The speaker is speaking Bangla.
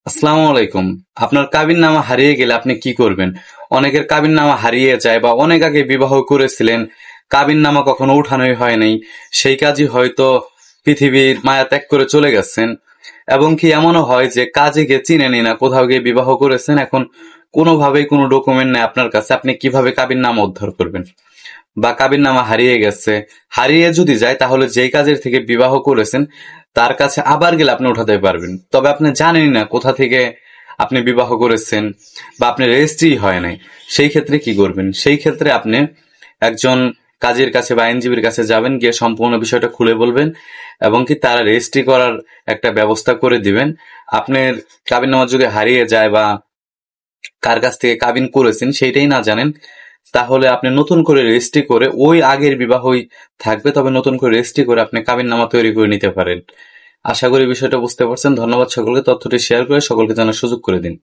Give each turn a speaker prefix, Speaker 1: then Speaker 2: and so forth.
Speaker 1: আসসালামু আলাইকুম। আপনার কাবিননামা হারিয়ে গেলে আপনি কি করবেন? অনেকের কাবিননামা হারিয়ে যায় বা অনেক আগে বিবাহ করেছিলেন, কাবিননামা কখনো উঠানোই হয় নাই, সেই কাজই হয়তো পৃথিবীর মায়া ত্যাগ করে চলে গেছেন। এবং কি এমনও হয় যে কাজে গিয়ে চিনেনই না, কোথাও গিয়ে বিবাহ করেছেন, এখন কোনোভাবেই কোনো ডকুমেন্ট নেই আপনার কাছে, আপনি কিভাবে কাবিননামা উদ্ধার করবেন? বা কাবিননামা হারিয়ে গেছে, হারিয়ে যদি যায় তাহলে যেই কাজের থেকে বিবাহ করেছেন তার কাছে আবার গেলে আপনি উঠাতে পারবেন, তবে আপনি জানেনই না কোথা থেকে আপনি বিবাহ করেছেন বা আপনি রেজিস্ট্রি হয় নাই। সেই ক্ষেত্রে কি করবেন? সেই ক্ষেত্রে আপনি একজন কাজীর কাছে বা আইনজীবীর কাছে যাবেন, গিয়ে সম্পূর্ণ বিষয়টা খুলে বলবেন এবং কি তারা রেজিস্ট্রি করার একটা ব্যবস্থা করে দিবেন। আপনার কাবিননামা যদি হারিয়ে যায় বা কার কাছ থেকে কাবিন করেছেন সেইটাই না জানেন, তাহলে আপনি নতুন করে রেজিস্ট্রি করে ওই আগের বিবাহই থাকবে, তবে নতুন করে রেজিস্ট্রি করে আপনি কাবিননামা তৈরি করে নিতে পারেন। আশা করি বিষয়টা বুঝতে পারছেন। ধন্যবাদ সকলকে। তথ্যটি শেয়ার করে সকলকে জানার সুযোগ করে দিন।